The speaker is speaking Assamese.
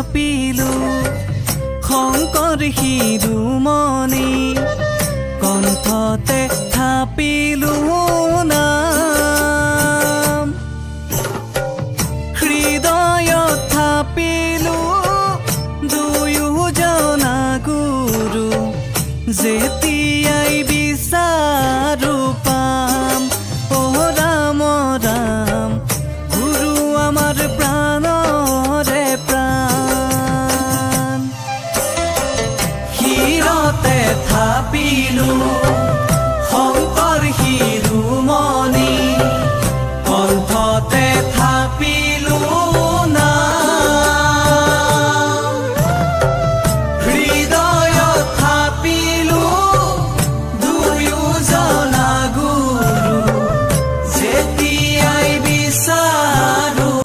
থাপিলো শংকৰ শিৰোমণি কণ্ঠতে থাপিলো নাম হৃদয়ত থাপিলো দুয়োজনা গুৰু যেতিয়াই বিচাৰো পাম অ ৰাম ৰাম গুৰু আমাৰ